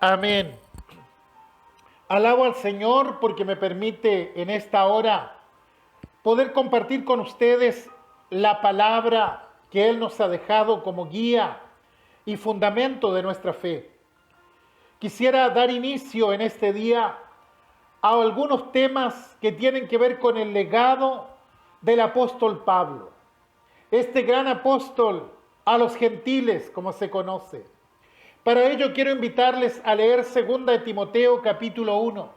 Amén. Alabo al Señor porque me permite en esta hora poder compartir con ustedes la palabra que Él nos ha dejado como guía y fundamento de nuestra fe. Quisiera dar inicio en este día a algunos temas que tienen que ver con el legado del apóstol Pablo, este gran apóstol a los gentiles, como se conoce. Para ello quiero invitarles a leer 2 de Timoteo capítulo 1.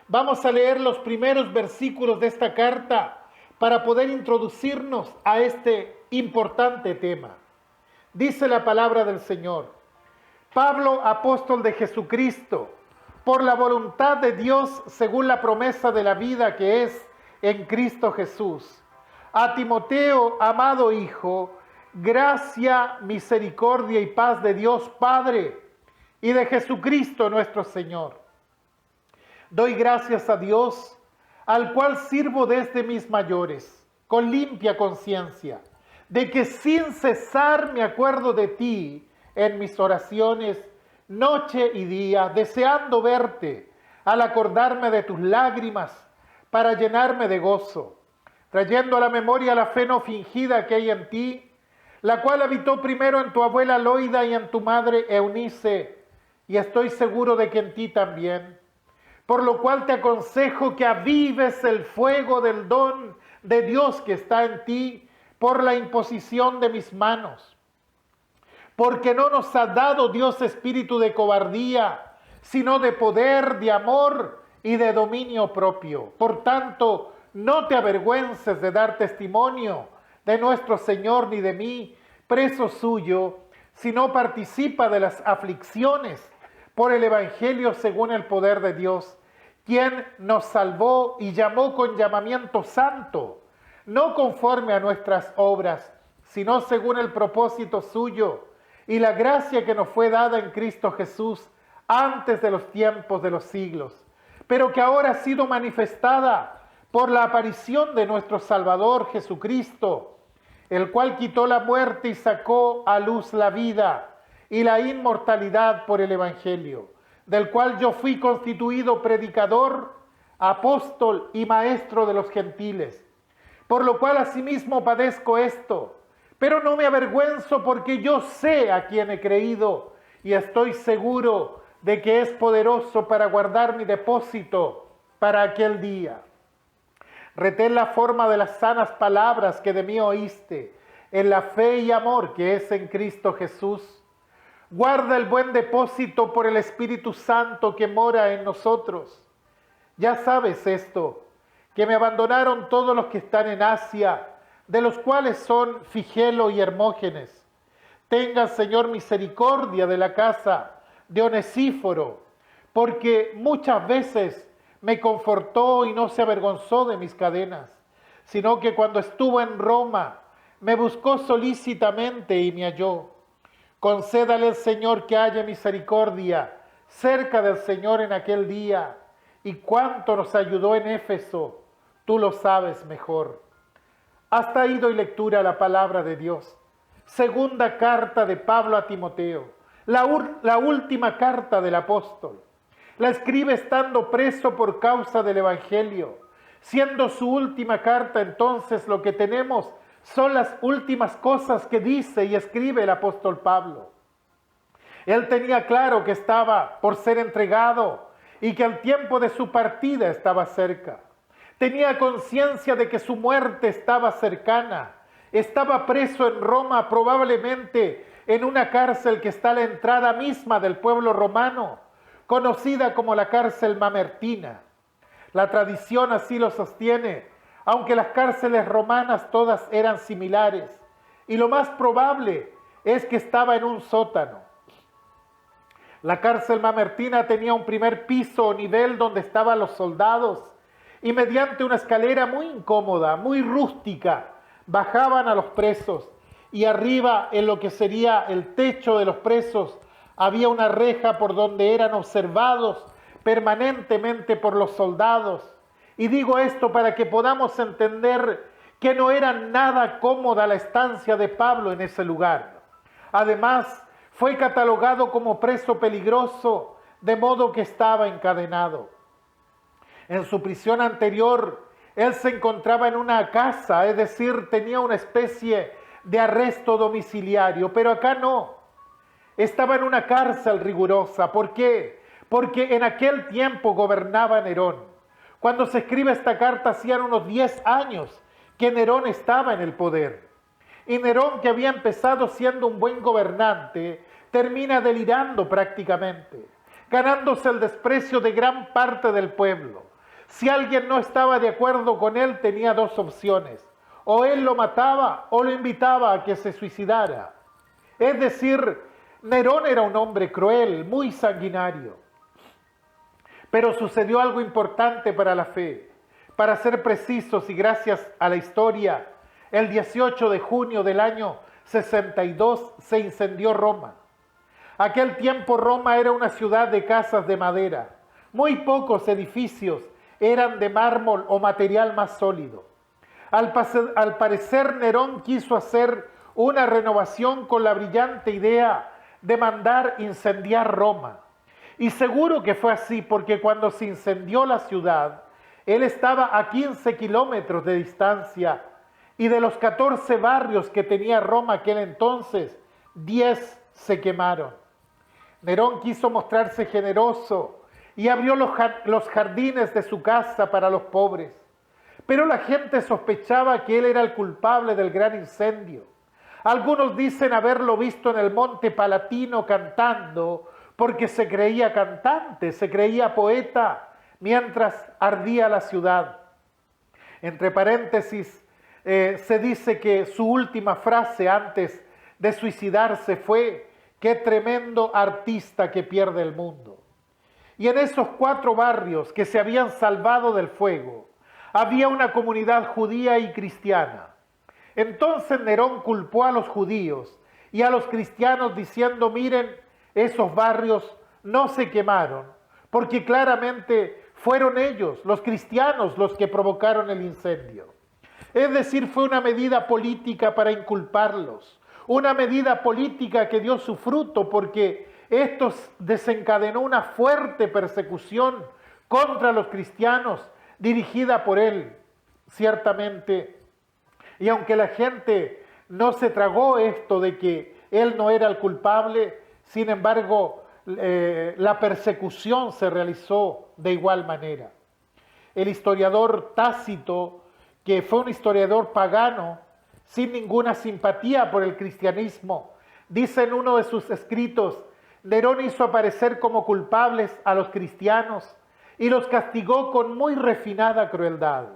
Vamos a leer los primeros versículos de esta carta para poder introducirnos a este importante tema. Dice la palabra del Señor: Pablo, apóstol de Jesucristo, por la voluntad de Dios según la promesa de la vida que es en Cristo Jesús. A Timoteo, amado hijo, gracia, misericordia y paz de Dios Padre y de Jesucristo nuestro Señor. Doy gracias a Dios, al cual sirvo desde mis mayores, con limpia conciencia, de que sin cesar me acuerdo de ti en mis oraciones, noche y día, deseando verte, al acordarme de tus lágrimas, para llenarme de gozo, trayendo a la memoria la fe no fingida que hay en ti, la cual habitó primero en tu abuela Loida y en tu madre Eunice, y estoy seguro de que en ti también. Por lo cual te aconsejo que avives el fuego del don de Dios que está en ti por la imposición de mis manos. Porque no nos ha dado Dios espíritu de cobardía, sino de poder, de amor y de dominio propio. Por tanto, no te avergüences de dar testimonio de nuestro Señor ni de mí, preso suyo, sino participa de las aflicciones por el Evangelio según el poder de Dios, quien nos salvó y llamó con llamamiento santo, no conforme a nuestras obras, sino según el propósito suyo y la gracia que nos fue dada en Cristo Jesús antes de los tiempos de los siglos, pero que ahora ha sido manifestada por la aparición de nuestro Salvador Jesucristo, el cual quitó la muerte y sacó a luz la vida y la inmortalidad por el Evangelio, del cual yo fui constituido predicador, apóstol y maestro de los gentiles, por lo cual asimismo padezco esto, pero no me avergüenzo porque yo sé a quién he creído y estoy seguro de que es poderoso para guardar mi depósito para aquel día. Retén la forma de las sanas palabras que de mí oíste, en la fe y amor que es en Cristo Jesús. Guarda el buen depósito por el Espíritu Santo que mora en nosotros. Ya sabes esto, que me abandonaron todos los que están en Asia, de los cuales son Figelo y Hermógenes. Tenga, Señor, misericordia de la casa de Onesíforo, porque muchas veces me confortó y no se avergonzó de mis cadenas, sino que cuando estuvo en Roma me buscó solícitamente y me halló. Concédale al Señor que haya misericordia cerca del Señor en aquel día, y cuánto nos ayudó en Éfeso, tú lo sabes mejor. Hasta ahí doy lectura a la palabra de Dios. Segunda carta de Pablo a Timoteo, la última carta del apóstol. La escribe estando preso por causa del Evangelio. Siendo su última carta, entonces lo que tenemos son las últimas cosas que dice y escribe el apóstol Pablo. Él tenía claro que estaba por ser entregado y que el tiempo de su partida estaba cerca. Tenía conciencia de que su muerte estaba cercana. Estaba preso en Roma, probablemente en una cárcel que está a la entrada misma del pueblo romano, conocida como la cárcel mamertina. La tradición así lo sostiene, aunque las cárceles romanas todas eran similares, y lo más probable es que estaba en un sótano. La cárcel mamertina tenía un primer piso o nivel donde estaban los soldados, y mediante una escalera muy incómoda, muy rústica, bajaban a los presos, y arriba, en lo que sería el techo de los presos, había una reja por donde eran observados permanentemente por los soldados. Y digo esto para que podamos entender que no era nada cómoda la estancia de Pablo en ese lugar. Además, fue catalogado como preso peligroso de modo que estaba encadenado. En su prisión anterior, él se encontraba en una casa, es decir, tenía una especie de arresto domiciliario, pero acá no. Estaba en una cárcel rigurosa. ¿Por qué? Porque en aquel tiempo gobernaba Nerón. Cuando se escribe esta carta hacían unos 10 años que Nerón estaba en el poder. Y Nerón, que había empezado siendo un buen gobernante, termina delirando prácticamente, ganándose el desprecio de gran parte del pueblo. Si alguien no estaba de acuerdo con él, tenía dos opciones: o él lo mataba o lo invitaba a que se suicidara. Es decir, Nerón era un hombre cruel, muy sanguinario. Pero sucedió algo importante para la fe. Para ser precisos y gracias a la historia, el 18 de junio del año 62 se incendió Roma. Aquel tiempo Roma era una ciudad de casas de madera. Muy pocos edificios eran de mármol o material más sólido. Al parecer Nerón quiso hacer una renovación con la brillante idea de mandar incendiar Roma. Y seguro que fue así, porque cuando se incendió la ciudad, él estaba a 15 kilómetros de distancia, y de los 14 barrios que tenía Roma aquel entonces, 10 se quemaron. Nerón quiso mostrarse generoso y abrió los jardines de su casa para los pobres. Pero la gente sospechaba que él era el culpable del gran incendio. Algunos dicen haberlo visto en el Monte Palatino cantando, porque se creía cantante, se creía poeta, mientras ardía la ciudad. Entre paréntesis, se dice que su última frase antes de suicidarse fue: qué tremendo artista que pierde el mundo. Y en esos 4 barrios que se habían salvado del fuego, había una comunidad judía y cristiana. Entonces Nerón culpó a los judíos y a los cristianos diciendo: miren, esos barrios no se quemaron, porque claramente fueron ellos, los cristianos, los que provocaron el incendio. Es decir, fue una medida política para inculparlos, una medida política que dio su fruto, porque esto desencadenó una fuerte persecución contra los cristianos dirigida por él, ciertamente. Y aunque la gente no se tragó esto de que él no era el culpable, sin embargo, la persecución se realizó de igual manera. El historiador Tácito, que fue un historiador pagano, sin ninguna simpatía por el cristianismo, dice en uno de sus escritos: Nerón hizo aparecer como culpables a los cristianos y los castigó con muy refinada crueldad.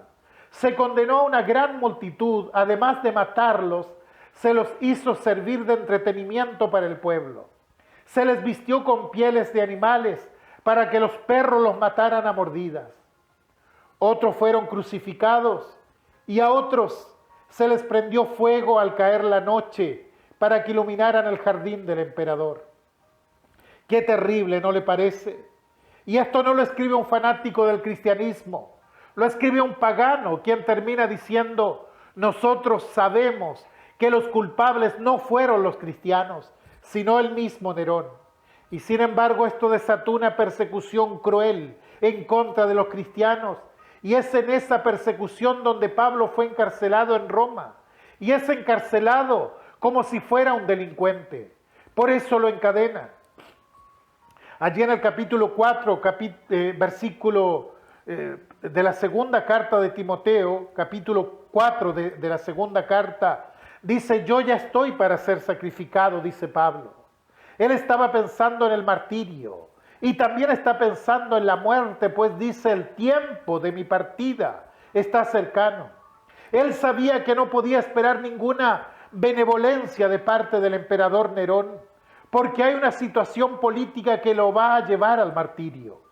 Se condenó a una gran multitud, además de matarlos, se los hizo servir de entretenimiento para el pueblo. Se les vistió con pieles de animales para que los perros los mataran a mordidas. Otros fueron crucificados y a otros se les prendió fuego al caer la noche para que iluminaran el jardín del emperador. Qué terrible, ¿no le parece? Y esto no lo escribe un fanático del cristianismo, lo escribe un pagano, quien termina diciendo: nosotros sabemos que los culpables no fueron los cristianos, sino el mismo Nerón. Y sin embargo esto desató una persecución cruel en contra de los cristianos, y es en esa persecución donde Pablo fue encarcelado en Roma, y es encarcelado como si fuera un delincuente. Por eso lo encadena. Allí en el capítulo 4, versículo de la segunda carta de Timoteo, capítulo 4 de la segunda carta, dice: yo ya estoy para ser sacrificado, dice Pablo. Él estaba pensando en el martirio y también está pensando en la muerte, pues dice: el tiempo de mi partida está cercano. Él sabía que no podía esperar ninguna benevolencia de parte del emperador Nerón, porque hay una situación política que lo va a llevar al martirio.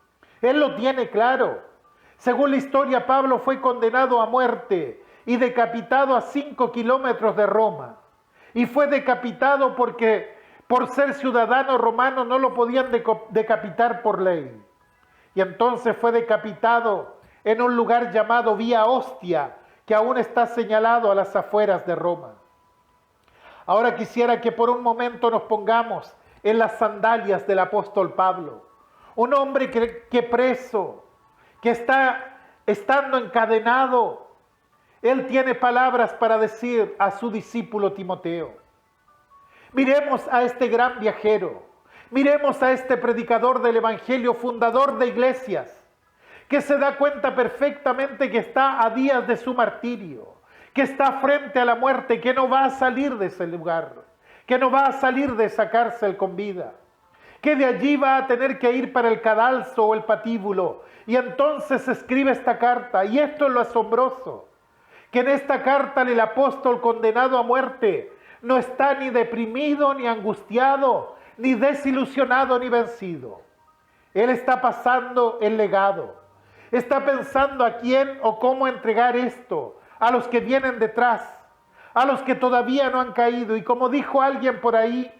Él lo tiene claro. Según la historia, Pablo fue condenado a muerte y decapitado a 5 kilómetros de Roma. Y fue decapitado porque por ser ciudadano romano no lo podían decapitar por ley. Y entonces fue decapitado en un lugar llamado Vía Ostia, que aún está señalado a las afueras de Roma. Ahora quisiera que por un momento nos pongamos en las sandalias del apóstol Pablo. un hombre que preso, que está estando encadenado, él tiene palabras para decir a su discípulo Timoteo. Miremos a este gran viajero, miremos a este predicador del Evangelio, fundador de iglesias, que se da cuenta perfectamente que está a días de su martirio, que está frente a la muerte, que no va a salir de ese lugar, que no va a salir de esa cárcel con vida, que de allí va a tener que ir para el cadalso o el patíbulo. Y entonces escribe esta carta, y esto es lo asombroso, que en esta carta el apóstol condenado a muerte no está ni deprimido, ni angustiado, ni desilusionado, ni vencido. Él está pasando el legado, está pensando a quién o cómo entregar esto a los que vienen detrás, a los que todavía no han caído. Y como dijo alguien por ahí,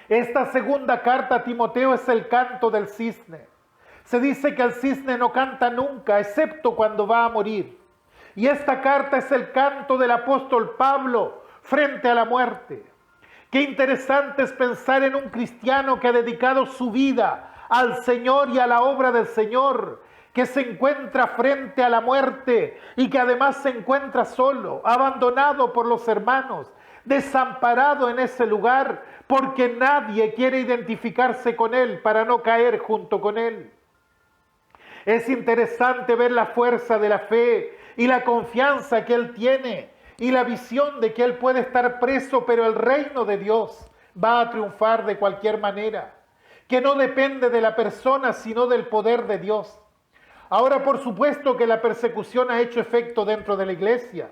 esta segunda carta a Timoteo es el canto del cisne. Se dice que el cisne no canta nunca, excepto cuando va a morir. Y esta carta es el canto del apóstol Pablo frente a la muerte. Qué interesante es pensar en un cristiano que ha dedicado su vida al Señor y a la obra del Señor, que se encuentra frente a la muerte y que además se encuentra solo, abandonado por los hermanos, desamparado en ese lugar, porque nadie quiere identificarse con él para no caer junto con él. Es interesante ver la fuerza de la fe y la confianza que él tiene y la visión de que él puede estar preso, pero el reino de Dios va a triunfar de cualquier manera, que no depende de la persona sino del poder de Dios. Ahora, por supuesto que la persecución ha hecho efecto dentro de la iglesia.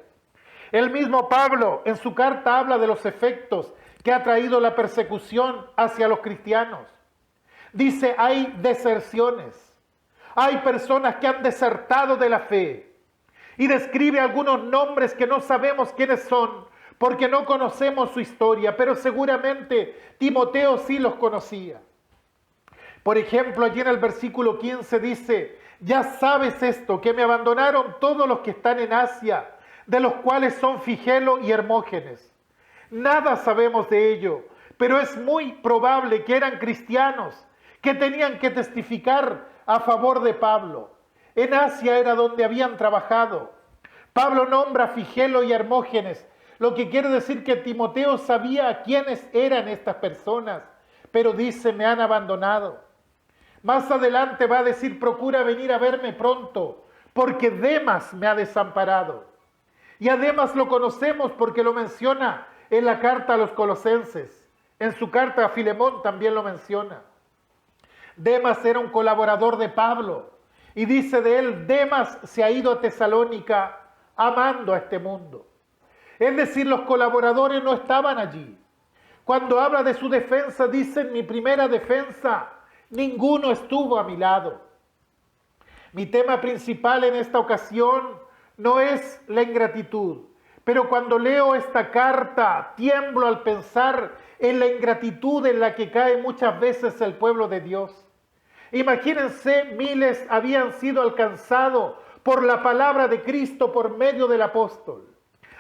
El mismo Pablo en su carta habla de los efectos que ha traído la persecución hacia los cristianos. Dice, hay deserciones, hay personas que han desertado de la fe. Y describe algunos nombres que no sabemos quiénes son, porque no conocemos su historia, pero seguramente Timoteo sí los conocía. Por ejemplo, allí en el versículo 15 dice, ya sabes esto, que me abandonaron todos los que están en Asia, de los cuales son Figelo y Hermógenes. Nada sabemos de ello, pero es muy probable que eran cristianos, que tenían que testificar a favor de Pablo. En Asia era donde habían trabajado. Pablo nombra a Figelo y Hermógenes, lo que quiere decir que Timoteo sabía quiénes eran estas personas, pero dice, me han abandonado. Más adelante va a decir, procura venir a verme pronto, porque Demas me ha desamparado. Y a Demas lo conocemos porque lo menciona en la carta a los Colosenses. En su carta a Filemón también lo menciona. Demas era un colaborador de Pablo. Y dice de él, Demas se ha ido a Tesalónica amando a este mundo. Es decir, los colaboradores no estaban allí. Cuando habla de su defensa, dice, en mi primera defensa, ninguno estuvo a mi lado. Mi tema principal en esta ocasión no es la ingratitud, pero cuando leo esta carta tiemblo al pensar en la ingratitud en la que cae muchas veces el pueblo de Dios. Imagínense, miles habían sido alcanzados por la palabra de Cristo por medio del apóstol.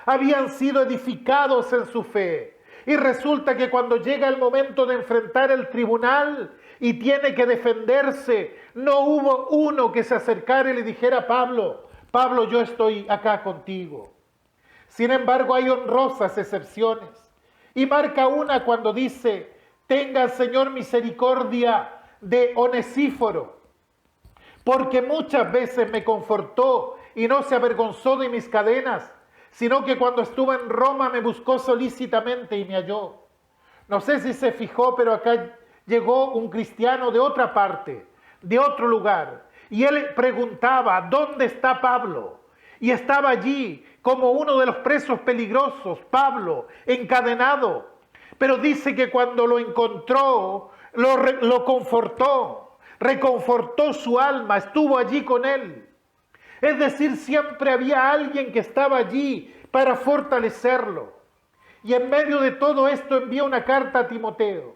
Habían sido edificados en su fe. Y resulta que cuando llega el momento de enfrentar el tribunal y tiene que defenderse, no hubo uno que se acercara y le dijera, Pablo, yo estoy acá contigo. Sin embargo, hay honrosas excepciones. Y marca una cuando dice, tenga el Señor misericordia de Onesíforo, porque muchas veces me confortó y no se avergonzó de mis cadenas, sino que cuando estuve en Roma me buscó solícitamente y me halló. No sé si se fijó, pero acá llegó un cristiano de otra parte, de otro lugar, y él preguntaba, ¿dónde está Pablo? Y estaba allí como uno de los presos peligrosos, Pablo, encadenado. Pero dice que cuando lo encontró, lo confortó, reconfortó su alma, estuvo allí con él. Es decir, siempre había alguien que estaba allí para fortalecerlo. Y en medio de todo esto envió una carta a Timoteo.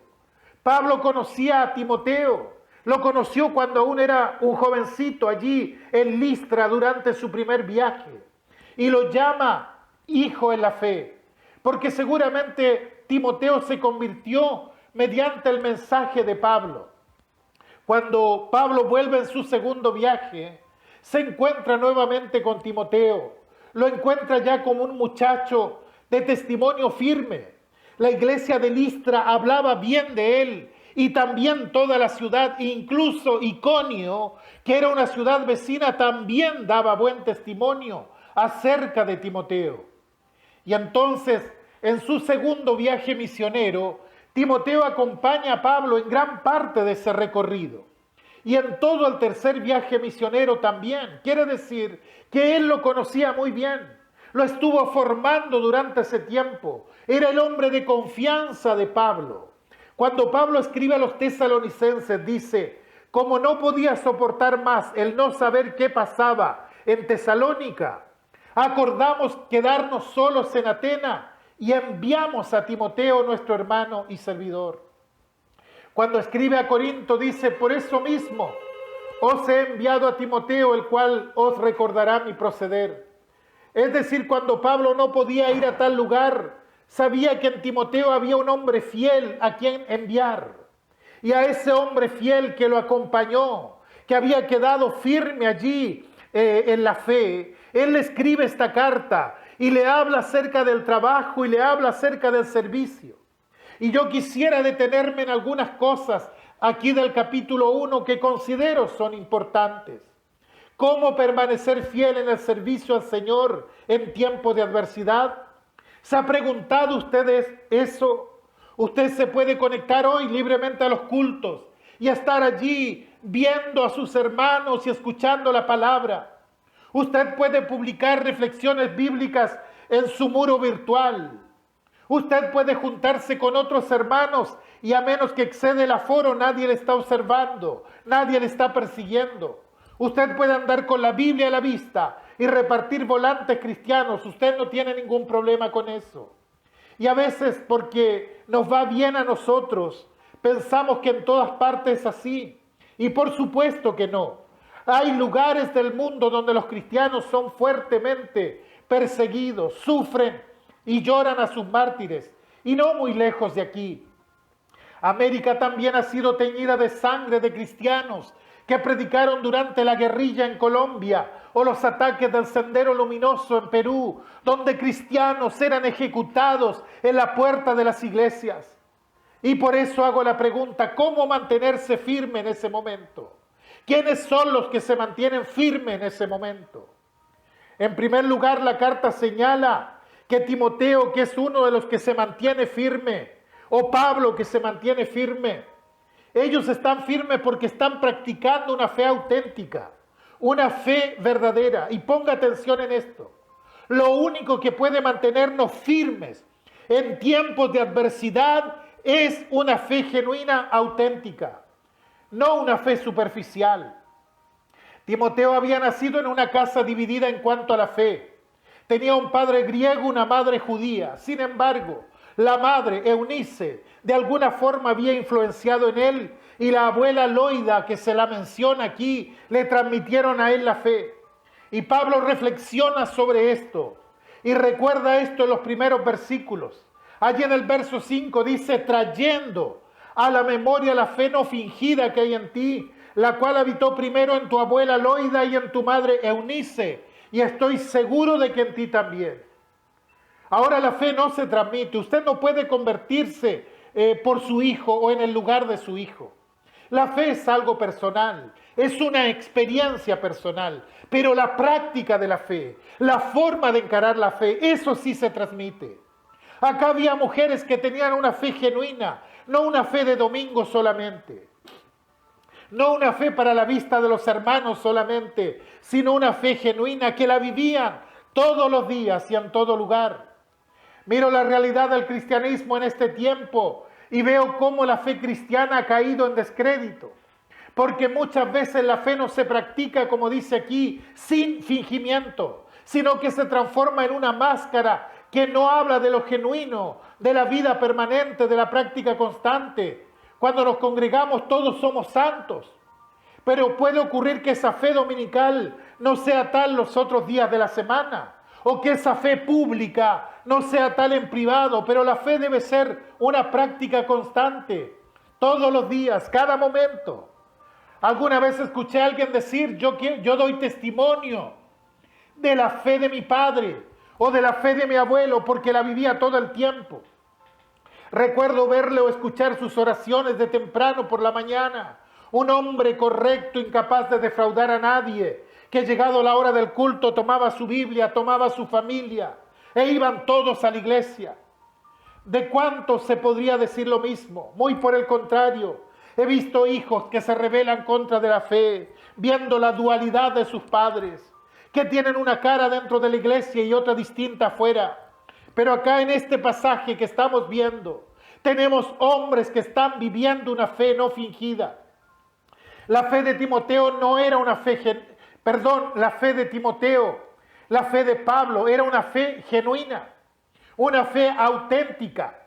Pablo conocía a Timoteo, lo conoció cuando aún era un jovencito allí en Listra durante su primer viaje. Y lo llama hijo en la fe, porque seguramente Timoteo se convirtió mediante el mensaje de Pablo. Cuando Pablo vuelve en su segundo viaje, se encuentra nuevamente con Timoteo. Lo encuentra ya como un muchacho de testimonio firme. La iglesia de Listra hablaba bien de él y también toda la ciudad, incluso Iconio, que era una ciudad vecina, también daba buen testimonio acerca de Timoteo. Y entonces, en su segundo viaje misionero, Timoteo acompaña a Pablo en gran parte de ese recorrido. Y en todo el tercer viaje misionero también. Quiere decir que él lo conocía muy bien. Lo estuvo formando durante ese tiempo. Era el hombre de confianza de Pablo. Cuando Pablo escribe a los tesalonicenses, dice, como no podía soportar más el no saber qué pasaba en Tesalónica, acordamos quedarnos solos en Atenas y enviamos a Timoteo, nuestro hermano y servidor. Cuando escribe a Corinto dice, por eso mismo os he enviado a Timoteo, el cual os recordará mi proceder. Es decir, cuando Pablo no podía ir a tal lugar, sabía que en Timoteo había un hombre fiel a quien enviar. Y a ese hombre fiel que lo acompañó, que había quedado firme allí en la fe, él le escribe esta carta y le habla acerca del trabajo y le habla acerca del servicio. Y yo quisiera detenerme en algunas cosas aquí del capítulo 1 que considero son importantes. ¿Cómo permanecer fiel en el servicio al Señor en tiempos de adversidad? ¿Se ha preguntado ustedes eso? Usted se puede conectar hoy libremente a los cultos y estar allí viendo a sus hermanos y escuchando la palabra. Usted puede publicar reflexiones bíblicas en su muro virtual. Usted puede juntarse con otros hermanos y a menos que excede el aforo, nadie le está observando, nadie le está persiguiendo. Usted puede andar con la Biblia a la vista y repartir volantes cristianos. Usted no tiene ningún problema con eso. Y a veces porque nos va bien a nosotros, pensamos que en todas partes es así. Y por supuesto que no. Hay lugares del mundo donde los cristianos son fuertemente perseguidos, sufren y lloran a sus mártires, y no muy lejos de aquí. América también ha sido teñida de sangre de cristianos que predicaron durante la guerrilla en Colombia o los ataques del Sendero Luminoso en Perú, donde cristianos eran ejecutados en la puerta de las iglesias. Y por eso hago la pregunta, ¿cómo mantenerse firme en ese momento? ¿Quiénes son los que se mantienen firmes en ese momento? En primer lugar, la carta señala que Timoteo, que es uno de los que se mantiene firme, o Pablo, que se mantiene firme, ellos están firmes porque están practicando una fe auténtica, una fe verdadera. Y ponga atención en esto. Lo único que puede mantenernos firmes en tiempos de adversidad es una fe genuina, auténtica, no una fe superficial. Timoteo había nacido en una casa dividida en cuanto a la fe. Tenía un padre griego, una madre judía. Sin embargo, la madre, Eunice, de alguna forma había influenciado en él y la abuela Loida, que se la menciona aquí, le transmitieron a él la fe. Y Pablo reflexiona sobre esto y recuerda esto en los primeros versículos. Allí en el verso 5 dice, trayendo a la memoria la fe no fingida que hay en ti, la cual habitó primero en tu abuela Loida y en tu madre Eunice, y estoy seguro de que en ti también. Ahora la fe no se transmite. Usted no puede convertirse por su hijo o en el lugar de su hijo. La fe es algo personal, es una experiencia personal, pero la práctica de la fe, la forma de encarar la fe, eso sí se transmite. Acá había mujeres que tenían una fe genuina, no una fe de domingo solamente. No una fe para la vista de los hermanos solamente, sino una fe genuina que la vivían todos los días y en todo lugar. Miro la realidad del cristianismo en este tiempo y veo cómo la fe cristiana ha caído en descrédito. Porque muchas veces la fe no se practica, como dice aquí, sin fingimiento, sino que se transforma en una máscara que no habla de lo genuino, de la vida permanente, de la práctica constante. Cuando nos congregamos todos somos santos, pero puede ocurrir que esa fe dominical no sea tal los otros días de la semana, o que esa fe pública no sea tal en privado, pero la fe debe ser una práctica constante, todos los días, cada momento. Alguna vez escuché a alguien decir, yo doy testimonio de la fe de mi padre o de la fe de mi abuelo porque la vivía todo el tiempo. Recuerdo verle o escuchar sus oraciones de temprano por la mañana. Un hombre correcto, incapaz de defraudar a nadie, que llegado la hora del culto tomaba su Biblia, tomaba su familia e iban todos a la iglesia. ¿De cuántos se podría decir lo mismo? Muy por el contrario, he visto hijos que se rebelan contra de la fe, viendo la dualidad de sus padres, que tienen una cara dentro de la iglesia y otra distinta afuera. Pero acá en este pasaje que estamos viendo, tenemos hombres que están viviendo una fe no fingida. La fe de Timoteo no era una fe, la fe de Timoteo, la fe de Pablo era una fe genuina, una fe auténtica.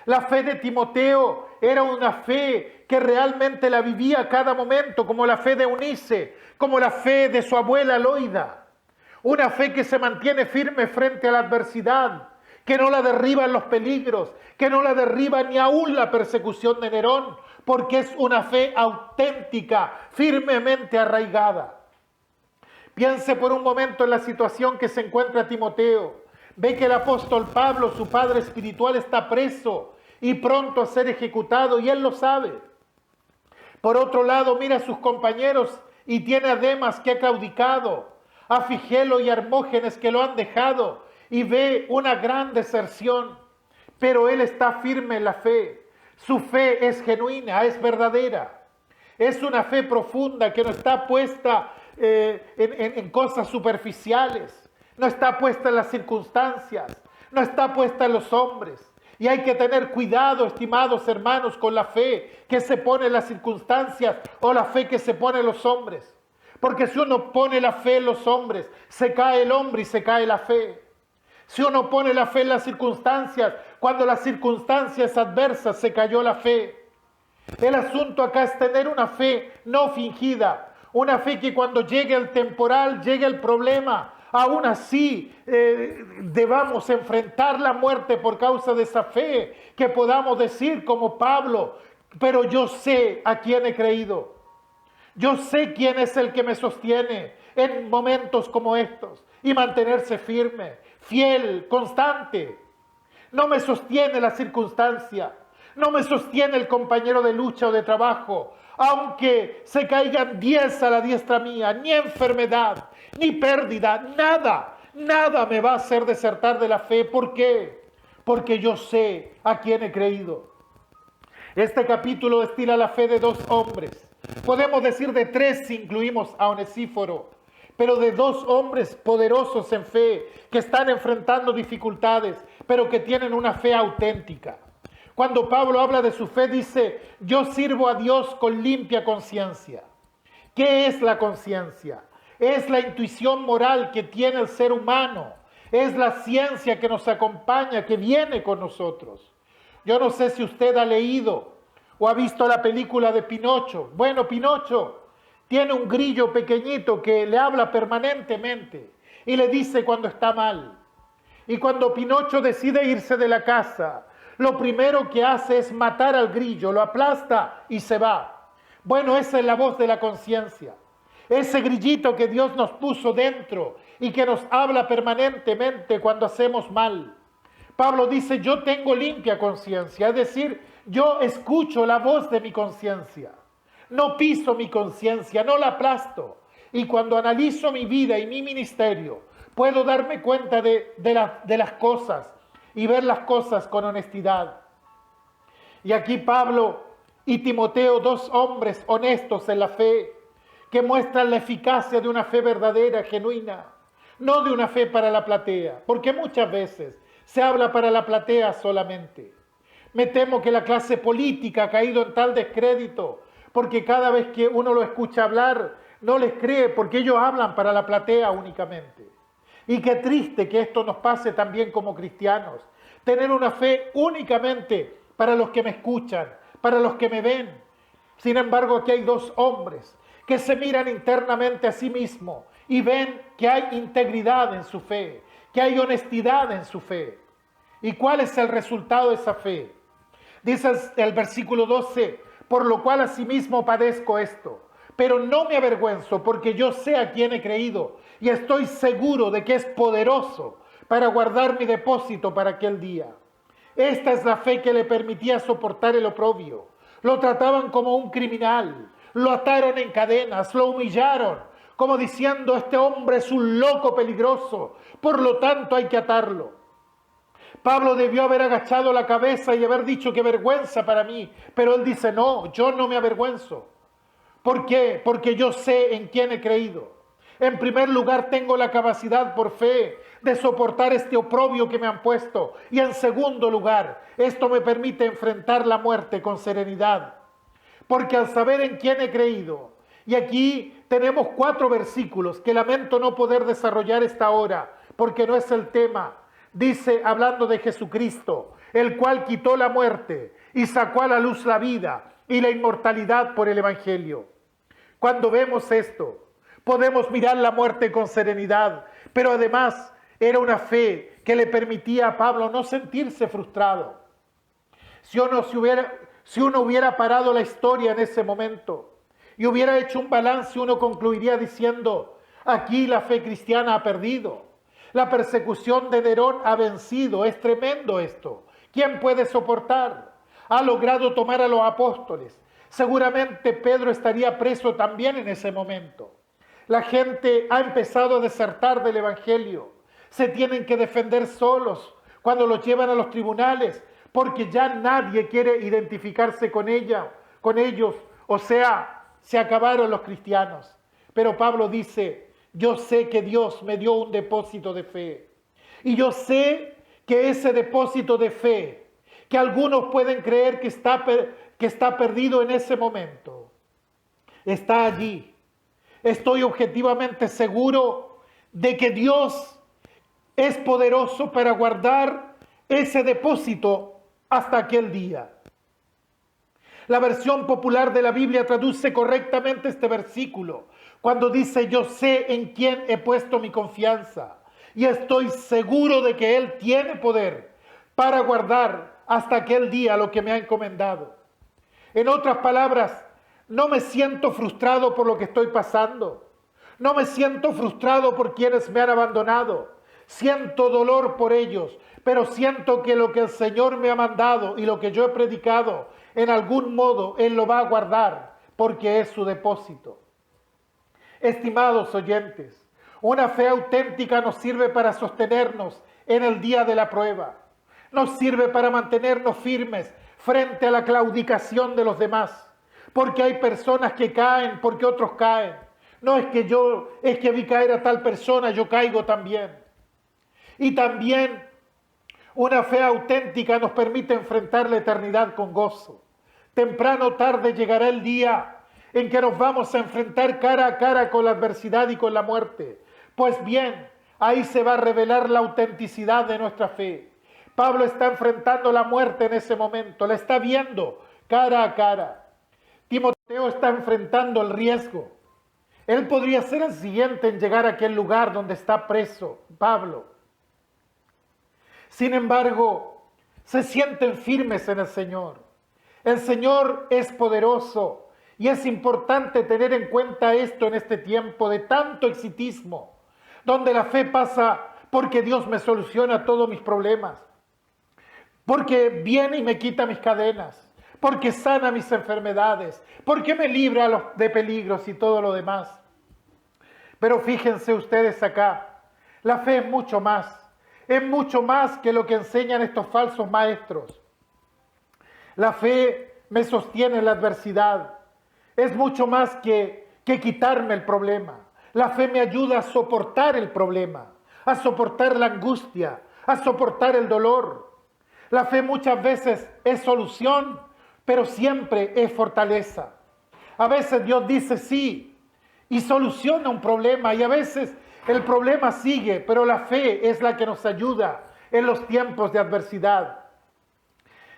La fe de Timoteo era una fe que realmente la vivía a cada momento, como la fe de Eunice, como la fe de su abuela Loida. Una fe que se mantiene firme frente a la adversidad, que no la derriban los peligros, que no la derriba ni aún la persecución de Nerón, porque es una fe auténtica, firmemente arraigada. Piense por un momento en la situación que se encuentra Timoteo. Ve que el apóstol Pablo, su padre espiritual, está preso y pronto a ser ejecutado, y él lo sabe. Por otro lado, mira a sus compañeros y tiene a Demas que ha claudicado, a Figelo y Hermógenes que lo han dejado, y ve una gran deserción, pero él está firme en la fe. Su fe es genuina, es verdadera. Es una fe profunda que no está puesta en cosas superficiales, no está puesta en las circunstancias, no está puesta en los hombres. Y hay que tener cuidado, estimados hermanos, con la fe que se pone en las circunstancias o la fe que se pone en los hombres. Porque si uno pone la fe en los hombres, se cae el hombre y se cae la fe. Si uno pone la fe en las circunstancias, cuando las circunstancias adversas se cayó la fe. El asunto acá es tener una fe no fingida, una fe que cuando llegue el temporal, llegue el problema, aún así debamos enfrentar la muerte por causa de esa fe, que podamos decir como Pablo, pero yo sé a quién he creído. Yo sé quién es el que me sostiene en momentos como estos y mantenerse firme, fiel, constante. No me sostiene la circunstancia, no me sostiene el compañero de lucha o de trabajo, aunque se caigan 10 a la diestra mía, ni enfermedad, ni pérdida, nada me va a hacer desertar de la fe. ¿Por qué? Porque yo sé a quién he creído. Este capítulo destila la fe de dos hombres. Podemos decir de tres si incluimos a Onesíforo, pero de dos hombres poderosos en fe, que están enfrentando dificultades, pero que tienen una fe auténtica. Cuando Pablo habla de su fe, dice, yo sirvo a Dios con limpia conciencia. ¿Qué es la conciencia? Es la intuición moral que tiene el ser humano. Es la ciencia que nos acompaña, que viene con nosotros. Yo no sé si usted ha leído o ha visto la película de Pinocho. Bueno, Pinocho tiene un grillo pequeñito que le habla permanentemente y le dice cuando está mal. Y cuando Pinocho decide irse de la casa, lo primero que hace es matar al grillo, lo aplasta y se va. Bueno, esa es la voz de la conciencia. Ese grillito que Dios nos puso dentro y que nos habla permanentemente cuando hacemos mal. Pablo dice, yo tengo limpia conciencia, es decir, yo escucho la voz de mi conciencia. No piso mi conciencia, no la aplasto. Y cuando analizo mi vida y mi ministerio, puedo darme cuenta de las cosas y ver las cosas con honestidad. Y aquí Pablo y Timoteo, dos hombres honestos en la fe, que muestran la eficacia de una fe verdadera, genuina, no de una fe para la platea, porque muchas veces se habla para la platea solamente. Me temo que la clase política ha caído en tal descrédito, porque cada vez que uno lo escucha hablar, no les cree, porque ellos hablan para la platea únicamente. Y qué triste que esto nos pase también como cristianos, tener una fe únicamente para los que me escuchan, para los que me ven. Sin embargo, aquí hay dos hombres que se miran internamente a sí mismos y ven que hay integridad en su fe, que hay honestidad en su fe. ¿Y cuál es el resultado de esa fe? Dice el versículo 12, por lo cual asimismo padezco esto, pero no me avergüenzo porque yo sé a quién he creído y estoy seguro de que es poderoso para guardar mi depósito para aquel día. Esta es la fe que le permitía soportar el oprobio. Lo trataban como un criminal, lo ataron en cadenas, lo humillaron, como diciendo, este hombre es un loco peligroso, por lo tanto hay que atarlo. Pablo debió haber agachado la cabeza y haber dicho qué vergüenza para mí, pero él dice, no, yo no me avergüenzo. ¿Por qué? Porque yo sé en quién he creído. En primer lugar, tengo la capacidad por fe de soportar este oprobio que me han puesto. Y en segundo lugar, esto me permite enfrentar la muerte con serenidad. Porque al saber en quién he creído, y aquí tenemos 4 versículos que lamento no poder desarrollar esta hora, porque no es el tema. Dice, hablando de Jesucristo, el cual quitó la muerte y sacó a la luz la vida y la inmortalidad por el Evangelio. Cuando vemos esto, podemos mirar la muerte con serenidad, pero además era una fe que le permitía a Pablo no sentirse frustrado. Si uno hubiera parado la historia en ese momento y hubiera hecho un balance, uno concluiría diciendo, aquí la fe cristiana ha perdido. La persecución de Nerón ha vencido, es tremendo esto. ¿Quién puede soportar? Ha logrado tomar a los apóstoles. Seguramente Pedro estaría preso también en ese momento. La gente ha empezado a desertar del Evangelio. Se tienen que defender solos cuando los llevan a los tribunales, porque ya nadie quiere identificarse con ellos. O sea, se acabaron los cristianos. Pero Pablo dice, yo sé que Dios me dio un depósito de fe. Y yo sé que ese depósito de fe, que algunos pueden creer que está perdido en ese momento, está allí. Estoy objetivamente seguro de que Dios es poderoso para guardar ese depósito hasta aquel día. La versión popular de la Biblia traduce correctamente este versículo cuando dice, yo sé en quién he puesto mi confianza y estoy seguro de que Él tiene poder para guardar hasta aquel día lo que me ha encomendado. En otras palabras, no me siento frustrado por lo que estoy pasando. No me siento frustrado por quienes me han abandonado. Siento dolor por ellos, pero siento que lo que el Señor me ha mandado y lo que yo he predicado, en algún modo Él lo va a guardar porque es su depósito. Estimados oyentes, una fe auténtica nos sirve para sostenernos en el día de la prueba. Nos sirve para mantenernos firmes frente a la claudicación de los demás. Porque hay personas que caen porque otros caen. No es que vi caer a tal persona, yo caigo también. Y también una fe auténtica nos permite enfrentar la eternidad con gozo. Temprano o tarde llegará el día en que nos vamos a enfrentar cara a cara con la adversidad y con la muerte. Pues bien, ahí se va a revelar la autenticidad de nuestra fe. Pablo está enfrentando la muerte en ese momento, la está viendo cara a cara. Timoteo está enfrentando el riesgo. Él podría ser el siguiente en llegar a aquel lugar donde está preso Pablo. Sin embargo, se sienten firmes en el Señor. El Señor es poderoso y es importante tener en cuenta esto en este tiempo de tanto exitismo, donde la fe pasa porque Dios me soluciona todos mis problemas, porque viene y me quita mis cadenas, porque sana mis enfermedades, porque me libra de peligros y todo lo demás. Pero fíjense ustedes acá, la fe es mucho más que lo que enseñan estos falsos maestros. La fe me sostiene en la adversidad, es mucho más que quitarme el problema. La fe me ayuda a soportar el problema, a soportar la angustia, a soportar el dolor. La fe muchas veces es solución, pero siempre es fortaleza. A veces Dios dice sí y soluciona un problema y a veces el problema sigue, pero la fe es la que nos ayuda en los tiempos de adversidad.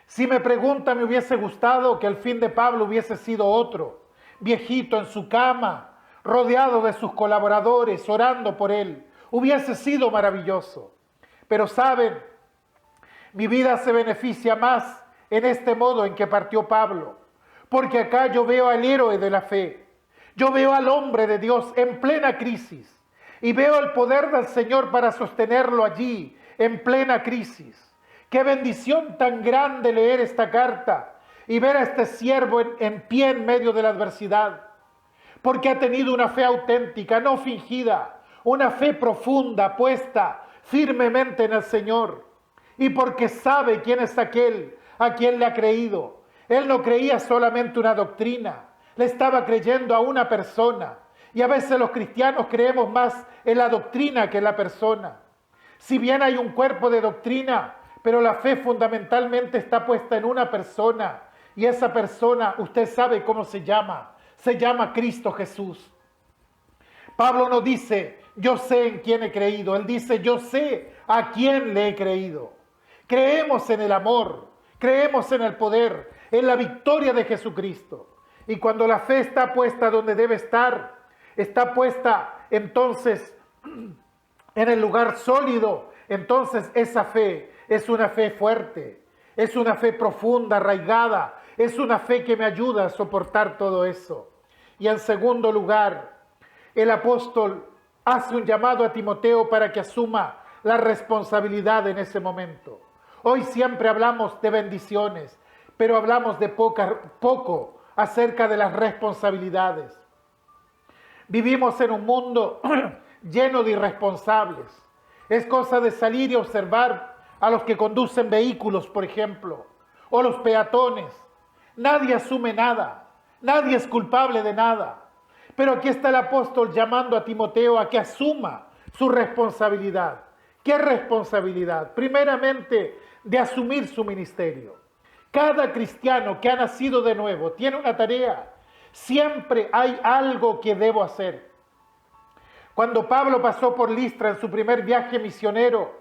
Si me pregunta, me hubiese gustado que el fin de Pablo hubiese sido otro, viejito en su cama, rodeado de sus colaboradores, orando por él. Hubiese sido maravilloso. Pero saben, mi vida se beneficia más en este modo en que partió Pablo, porque acá yo veo al héroe de la fe. Yo veo al hombre de Dios en plena crisis y veo el poder del Señor para sostenerlo allí, en plena crisis. Qué bendición tan grande leer esta carta y ver a este siervo en pie en medio de la adversidad, porque ha tenido una fe auténtica, no fingida, una fe profunda, puesta firmemente en el Señor, y porque sabe quién es aquel a quien le ha creído. Él no creía solamente una doctrina, le estaba creyendo a una persona, y a veces los cristianos creemos más en la doctrina que en la persona. Si bien hay un cuerpo de doctrina, pero la fe fundamentalmente está puesta en una persona, y esa persona, usted sabe cómo se llama Cristo Jesús. Pablo no dice, yo sé en quién he creído, él dice, yo sé a quién le he creído. Creemos en el amor, creemos en el poder, en la victoria de Jesucristo. Y cuando la fe está puesta donde debe estar, está puesta entonces en el lugar sólido, entonces esa fe es una fe fuerte, es una fe profunda, arraigada, es una fe que me ayuda a soportar todo eso. Y en segundo lugar, el apóstol hace un llamado a Timoteo para que asuma la responsabilidad en ese momento. Hoy siempre hablamos de bendiciones, pero hablamos de poco acerca de las responsabilidades. Vivimos en un mundo lleno de irresponsables. Es cosa de salir y observar a los que conducen vehículos, por ejemplo, o los peatones. Nadie asume nada, nadie es culpable de nada. Pero aquí está el apóstol llamando a Timoteo a que asuma su responsabilidad. ¿Qué responsabilidad? Primeramente, de asumir su ministerio. Cada cristiano que ha nacido de nuevo tiene una tarea. Siempre hay algo que debo hacer. Cuando Pablo pasó por Listra en su primer viaje misionero,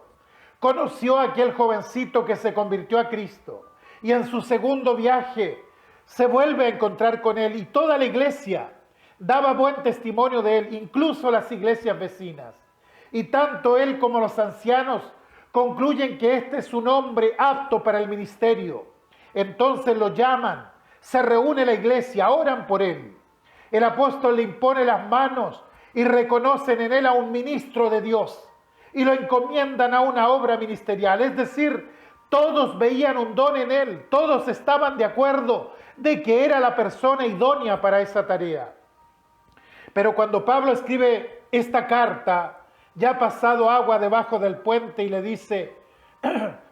conoció a aquel jovencito que se convirtió a Cristo. Y en su segundo viaje se vuelve a encontrar con él y toda la iglesia daba buen testimonio de él, incluso las iglesias vecinas. Y tanto él como los ancianos concluyen que este es un hombre apto para el ministerio. Entonces lo llaman, se reúne la iglesia, oran por él. El apóstol le impone las manos y reconocen en él a un ministro de Dios y lo encomiendan a una obra ministerial. Es decir, todos veían un don en él, todos estaban de acuerdo de que era la persona idónea para esa tarea. Pero cuando Pablo escribe esta carta, ya ha pasado agua debajo del puente y le dice,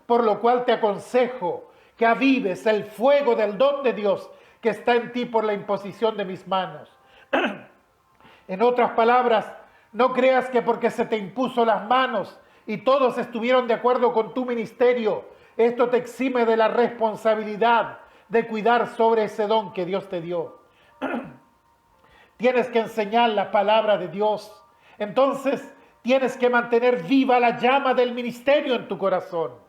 por lo cual te aconsejo que avives el fuego del don de Dios que está en ti por la imposición de mis manos. En otras palabras, no creas que porque se te impuso las manos y todos estuvieron de acuerdo con tu ministerio, esto te exime de la responsabilidad de cuidar sobre ese don que Dios te dio. Tienes que enseñar la palabra de Dios. Entonces, tienes que mantener viva la llama del ministerio en tu corazón.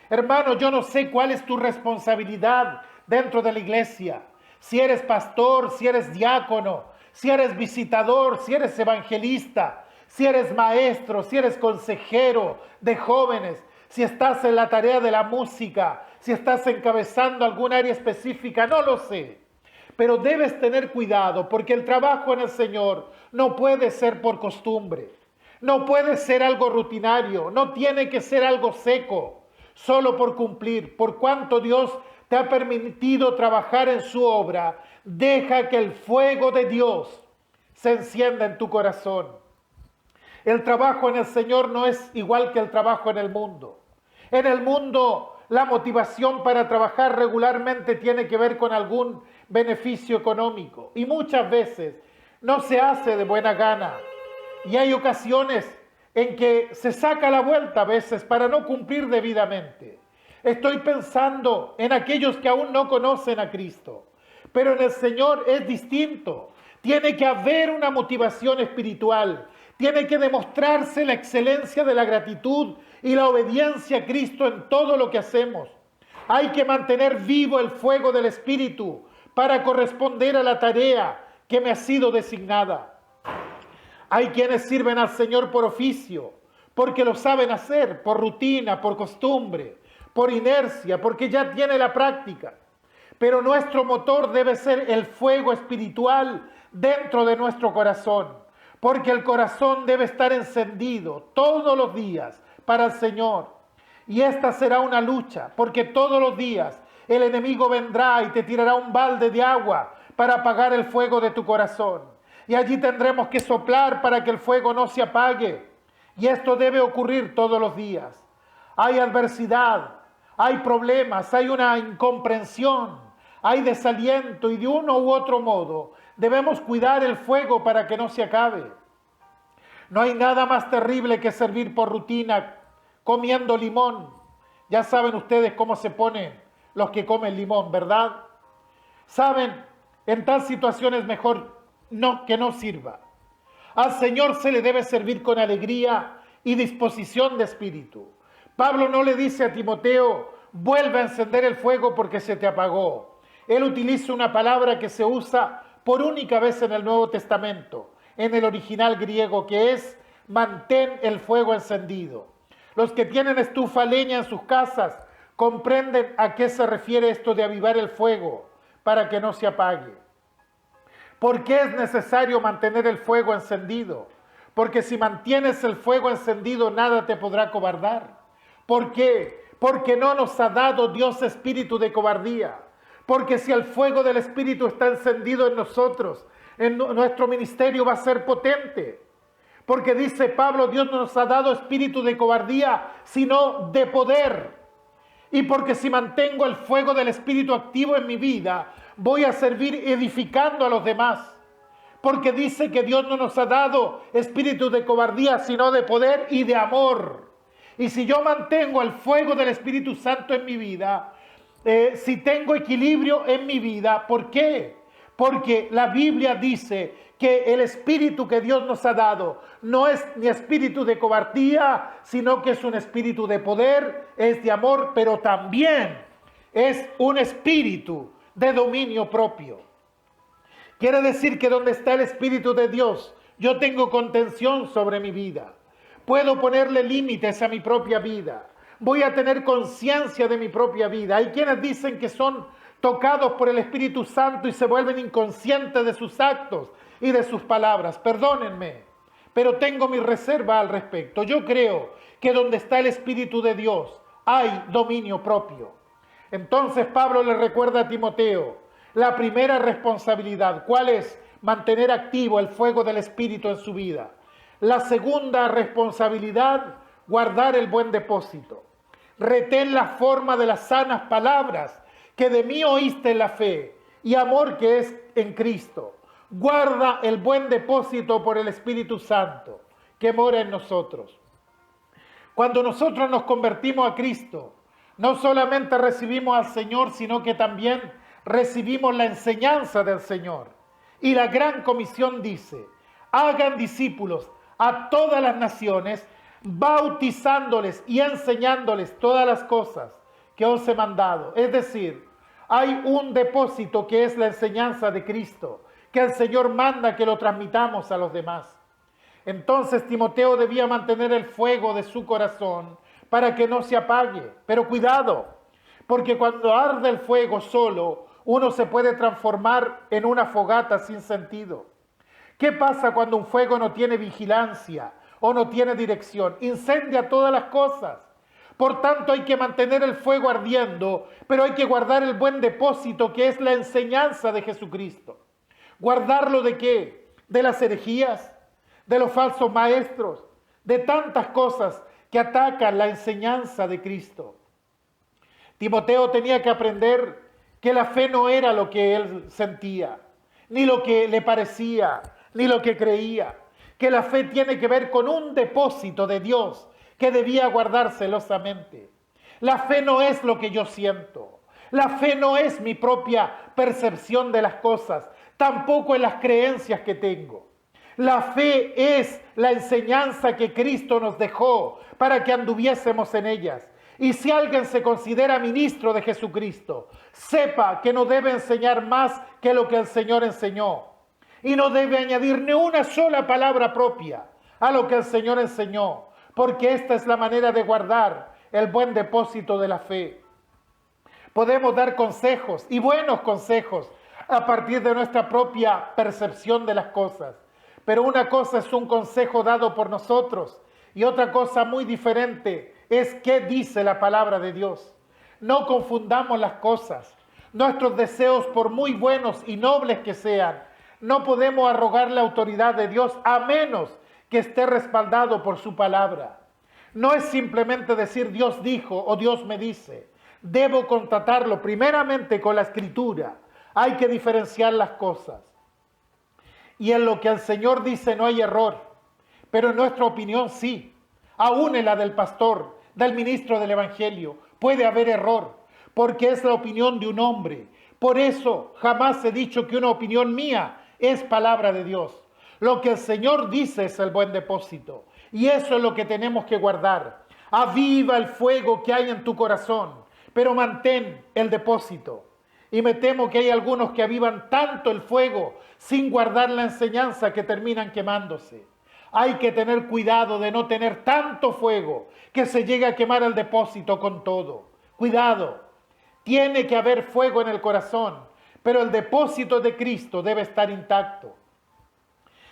Hermano, yo no sé cuál es tu responsabilidad dentro de la iglesia. Si eres pastor, si eres diácono, si eres visitador, si eres evangelista, si eres maestro, si eres consejero de jóvenes, si estás en la tarea de la música, si estás encabezando algún área específica, no lo sé. Pero debes tener cuidado porque el trabajo en el Señor no puede ser por costumbre, no puede ser algo rutinario, no tiene que ser algo seco, solo por cumplir. Por cuanto Dios te ha permitido trabajar en su obra, deja que el fuego de Dios se encienda en tu corazón. El trabajo en el Señor no es igual que el trabajo en el mundo. En el mundo, la motivación para trabajar regularmente tiene que ver con algún beneficio económico y muchas veces no se hace de buena gana. Y hay ocasiones en que se saca la vuelta a veces para no cumplir debidamente. Estoy pensando en aquellos que aún no conocen a Cristo, pero en el Señor es distinto. Tiene que haber una motivación espiritual, tiene que demostrarse la excelencia de la gratitud y la obediencia a Cristo en todo lo que hacemos. Hay que mantener vivo el fuego del Espíritu para corresponder a la tarea que me ha sido designada. Hay quienes sirven al Señor por oficio, porque lo saben hacer, por rutina, por costumbre, por inercia, porque ya tiene la práctica. Pero nuestro motor debe ser el fuego espiritual dentro de nuestro corazón, porque el corazón debe estar encendido todos los días para el Señor. Y esta será una lucha, porque todos los días el enemigo vendrá y te tirará un balde de agua para apagar el fuego de tu corazón. Y allí tendremos que soplar para que el fuego no se apague. Y esto debe ocurrir todos los días. Hay adversidad, hay problemas, hay una incomprensión, hay desaliento y de uno u otro modo debemos cuidar el fuego para que no se acabe. No hay nada más terrible que servir por rutina comiendo limón. Ya saben ustedes cómo se ponen los que comen limón, ¿verdad? Saben, en tal situación es mejor que no sirva. Al Señor se le debe servir con alegría y disposición de espíritu. Pablo no le dice a Timoteo, vuelve a encender el fuego porque se te apagó. Él utiliza una palabra que se usa por única vez en el Nuevo Testamento, en el original griego, que es mantén el fuego encendido. Los que tienen estufa leña en sus casas comprenden a qué se refiere esto de avivar el fuego para que no se apague. ¿Por qué es necesario mantener el fuego encendido? Porque si mantienes el fuego encendido, nada te podrá cobardar. ¿Por qué? Porque no nos ha dado Dios espíritu de cobardía. Porque si el fuego del Espíritu está encendido en nosotros, nuestro ministerio va a ser potente. Porque dice Pablo, Dios no nos ha dado espíritu de cobardía, sino de poder. Y porque si mantengo el fuego del Espíritu activo en mi vida, voy a servir edificando a los demás. Porque dice que Dios no nos ha dado espíritu de cobardía, sino de poder y de amor. Y si yo mantengo el fuego del Espíritu Santo en mi vida, si tengo equilibrio en mi vida, ¿por qué? Porque la Biblia dice que el espíritu que Dios nos ha dado no es ni espíritu de cobardía, sino que es un espíritu de poder, es de amor, pero también es un espíritu de dominio propio. Quiere decir que donde está el Espíritu de Dios, yo tengo contención sobre mi vida. Puedo ponerle límites a mi propia vida. Voy a tener conciencia de mi propia vida. Hay quienes dicen que son tocados por el Espíritu Santo y se vuelven inconscientes de sus actos y de sus palabras. Perdónenme, pero tengo mi reserva al respecto. Yo creo que donde está el Espíritu de Dios hay dominio propio. Entonces Pablo le recuerda a Timoteo la primera responsabilidad. ¿Cuál es? Mantener activo el fuego del Espíritu en su vida. La segunda responsabilidad, guardar el buen depósito. Retén la forma de las sanas palabras que de mí oíste en la fe y amor que es en Cristo. Guarda el buen depósito por el Espíritu Santo que mora en nosotros. Cuando nosotros nos convertimos a Cristo, no solamente recibimos al Señor, sino que también recibimos la enseñanza del Señor. Y la gran comisión dice, hagan discípulos a todas las naciones, bautizándoles y enseñándoles todas las cosas que os he mandado. Es decir, hay un depósito que es la enseñanza de Cristo, que el Señor manda que lo transmitamos a los demás. Entonces Timoteo debía mantener el fuego de su corazón para que no se apague. Pero cuidado, porque cuando arde el fuego solo, uno se puede transformar en una fogata sin sentido. ¿Qué pasa cuando un fuego no tiene vigilancia o no tiene dirección? Incendia todas las cosas. Por tanto, hay que mantener el fuego ardiendo, pero hay que guardar el buen depósito que es la enseñanza de Jesucristo. ¿Guardarlo de qué? De las herejías, de los falsos maestros, de tantas cosas que atacan la enseñanza de Cristo. Timoteo tenía que aprender que la fe no era lo que él sentía, ni lo que le parecía, ni lo que creía. Que la fe tiene que ver con un depósito de Dios que debía guardar celosamente. La fe no es lo que yo siento. La fe no es mi propia percepción de las cosas, tampoco en las creencias que tengo. La fe es la enseñanza que Cristo nos dejó para que anduviésemos en ellas. Y si alguien se considera ministro de Jesucristo, sepa que no debe enseñar más que lo que el Señor enseñó. Y no debe añadir ni una sola palabra propia a lo que el Señor enseñó, porque esta es la manera de guardar el buen depósito de la fe. Podemos dar consejos y buenos consejos a partir de nuestra propia percepción de las cosas. Pero una cosa es un consejo dado por nosotros y otra cosa muy diferente es qué dice la palabra de Dios. No confundamos las cosas. Nuestros deseos, por muy buenos y nobles que sean, no podemos arrogar la autoridad de Dios a menos que esté respaldado por su palabra. No es simplemente decir Dios dijo o Dios me dice. Debo contratarlo primeramente con la Escritura. Hay que diferenciar las cosas. Y en lo que el Señor dice no hay error, pero en nuestra opinión sí. Aún en la del pastor, del ministro del Evangelio, puede haber error, porque es la opinión de un hombre. Por eso jamás he dicho que una opinión mía es palabra de Dios. Lo que el Señor dice es el buen depósito, y eso es lo que tenemos que guardar. Aviva el fuego que hay en tu corazón, pero mantén el depósito. Y me temo que hay algunos que avivan tanto el fuego sin guardar la enseñanza que terminan quemándose. Hay que tener cuidado de no tener tanto fuego que se llegue a quemar el depósito con todo. Cuidado, tiene que haber fuego en el corazón, pero el depósito de Cristo debe estar intacto.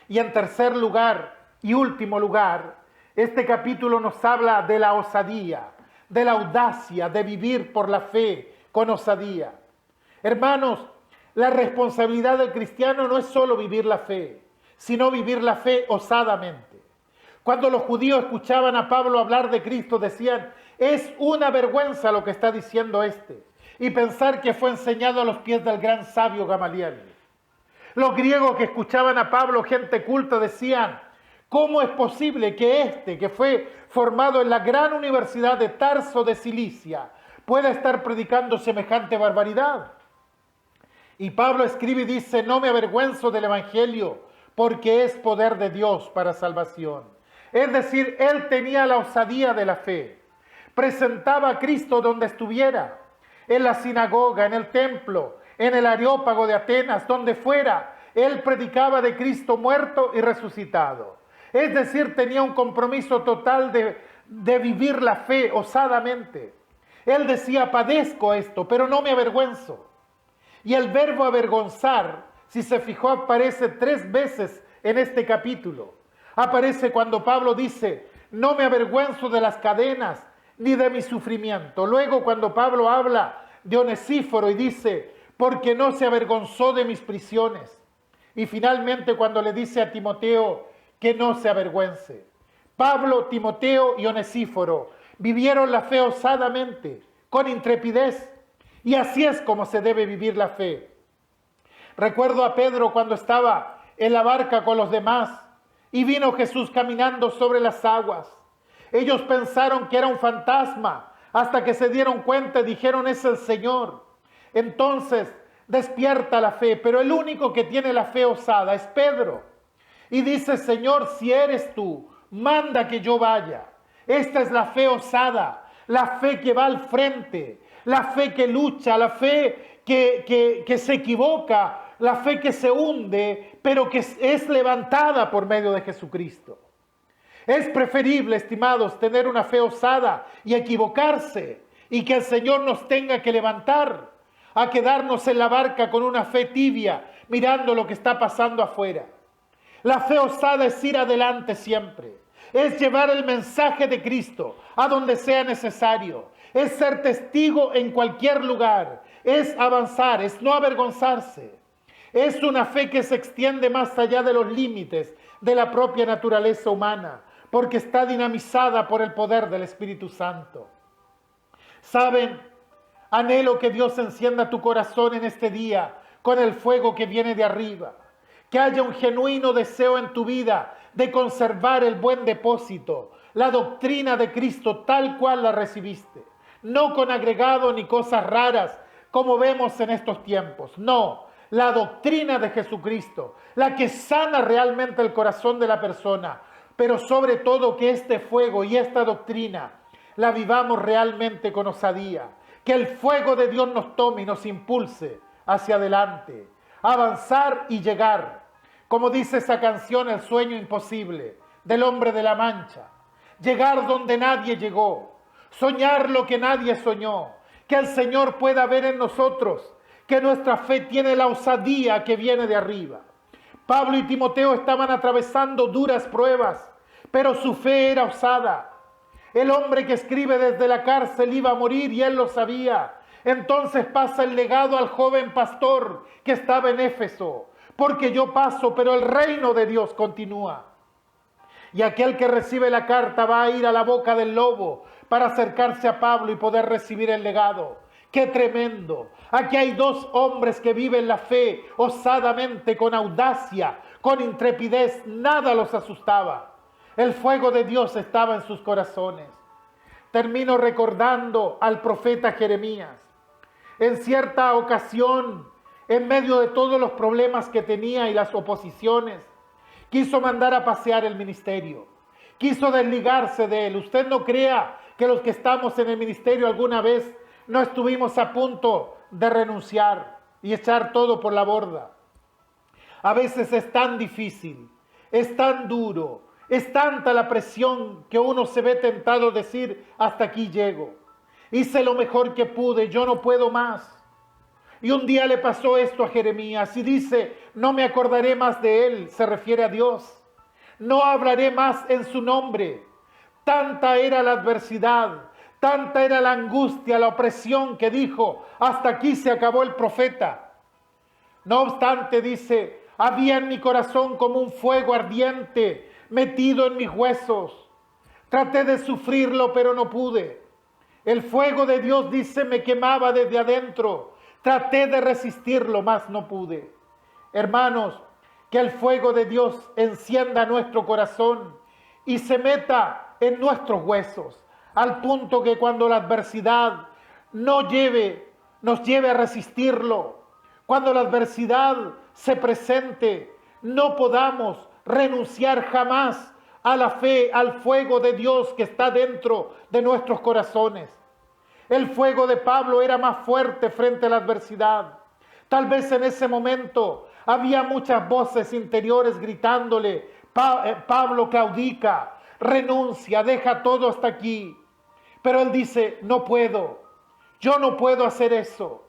Y en tercer lugar y último lugar, este capítulo nos habla de la osadía, de la audacia de vivir por la fe con osadía. Hermanos, la responsabilidad del cristiano no es solo vivir la fe, sino vivir la fe osadamente. Cuando los judíos escuchaban a Pablo hablar de Cristo, decían, es una vergüenza lo que está diciendo este, y pensar que fue enseñado a los pies del gran sabio Gamaliel. Los griegos que escuchaban a Pablo, gente culta, decían, ¿cómo es posible que este, que fue formado en la gran universidad de Tarso de Cilicia, pueda estar predicando semejante barbaridad? Y Pablo escribe y dice, no me avergüenzo del Evangelio, porque es poder de Dios para salvación. Es decir, él tenía la osadía de la fe. Presentaba a Cristo donde estuviera, en la sinagoga, en el templo, en el Areópago de Atenas, donde fuera. Él predicaba de Cristo muerto y resucitado. Es decir, tenía un compromiso total de vivir la fe osadamente. Él decía, padezco esto, pero no me avergüenzo. Y el verbo avergonzar, si se fijó, aparece 3 veces en este capítulo. Aparece cuando Pablo dice, no me avergüenzo de las cadenas ni de mi sufrimiento. Luego cuando Pablo habla de Onesíforo y dice, porque no se avergonzó de mis prisiones. Y finalmente cuando le dice a Timoteo que no se avergüence. Pablo, Timoteo y Onesíforo vivieron la fe osadamente, con intrepidez. Y así es como se debe vivir la fe. Recuerdo a Pedro cuando estaba en la barca con los demás y vino Jesús caminando sobre las aguas. Ellos pensaron que era un fantasma hasta que se dieron cuenta y dijeron es el Señor. Entonces despierta la fe, pero el único que tiene la fe osada es Pedro. Y dice, Señor, si eres tú, manda que yo vaya. Esta es la fe osada, la fe que va al frente, la fe que lucha, la fe que se equivoca, la fe que se hunde, pero que es levantada por medio de Jesucristo. Es preferible, estimados, tener una fe osada y equivocarse y que el Señor nos tenga que levantar a quedarnos en la barca con una fe tibia, mirando lo que está pasando afuera. La fe osada es ir adelante siempre, es llevar el mensaje de Cristo a donde sea necesario, es ser testigo en cualquier lugar, es avanzar, es no avergonzarse. Es una fe que se extiende más allá de los límites de la propia naturaleza humana, porque está dinamizada por el poder del Espíritu Santo. ¿Saben? Anhelo que Dios encienda tu corazón en este día con el fuego que viene de arriba. Que haya un genuino deseo en tu vida de conservar el buen depósito, la doctrina de Cristo tal cual la recibiste. No con agregado ni cosas raras como vemos en estos tiempos. No, la doctrina de Jesucristo, la que sana realmente el corazón de la persona. Pero sobre todo que este fuego y esta doctrina la vivamos realmente con osadía. Que el fuego de Dios nos tome y nos impulse hacia adelante. Avanzar y llegar, como dice esa canción, el sueño imposible del hombre de la Mancha. Llegar donde nadie llegó, soñar lo que nadie soñó, que el Señor pueda ver en nosotros, que nuestra fe tiene la osadía que viene de arriba. Pablo y Timoteo estaban atravesando duras pruebas, pero su fe era osada. El hombre que escribe desde la cárcel iba a morir y él lo sabía. Entonces pasa el legado al joven pastor que estaba en Éfeso. Porque yo paso, pero el reino de Dios continúa. Y aquel que recibe la carta va a ir a la boca del lobo para acercarse a Pablo y poder recibir el legado. ¡Qué tremendo! Aquí hay dos hombres que viven la fe osadamente, con audacia, con intrepidez. Nada los asustaba. El fuego de Dios estaba en sus corazones. Termino recordando al profeta Jeremías. En cierta ocasión, en medio de todos los problemas que tenía y las oposiciones, quiso mandar a pasear el ministerio. Quiso desligarse de él. Usted no crea que los que estamos en el ministerio alguna vez no estuvimos a punto de renunciar y echar todo por la borda. A veces es tan difícil, es tan duro, es tanta la presión que uno se ve tentado a decir: hasta aquí llego. Hice lo mejor que pude, yo no puedo más. Y un día le pasó esto a Jeremías y dice: no me acordaré más de él, se refiere a Dios. No hablaré más en su nombre. Tanta era la adversidad, tanta era la angustia, la opresión, que dijo: hasta aquí se acabó el profeta. No obstante, dice, había en mi corazón como un fuego ardiente metido en mis huesos. Traté de sufrirlo, pero no pude. El fuego de Dios, dice, me quemaba desde adentro. Traté de resistirlo, mas no pude. Hermanos, que el fuego de Dios encienda nuestro corazón y se meta en nuestros huesos, al punto que cuando la adversidad nos lleve a resistirlo, cuando la adversidad se presente, no podamos renunciar jamás a la fe, al fuego de Dios que está dentro de nuestros corazones. El fuego de Pablo era más fuerte frente a la adversidad. Tal vez en ese momento había muchas voces interiores gritándole: Pablo, claudica, renuncia, deja todo hasta aquí. Pero él dice: no puedo, yo no puedo hacer eso.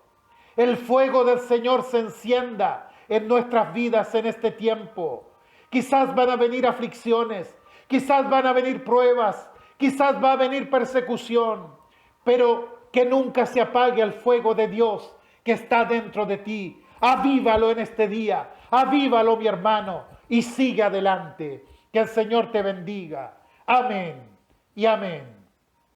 El fuego del Señor se encienda en nuestras vidas en este tiempo. Quizás van a venir aflicciones, quizás van a venir pruebas, quizás va a venir persecución, pero que nunca se apague el fuego de Dios que está dentro de ti. Avívalo en este día, avívalo, mi hermano, y sigue adelante. Que el Señor te bendiga. Amén y amén.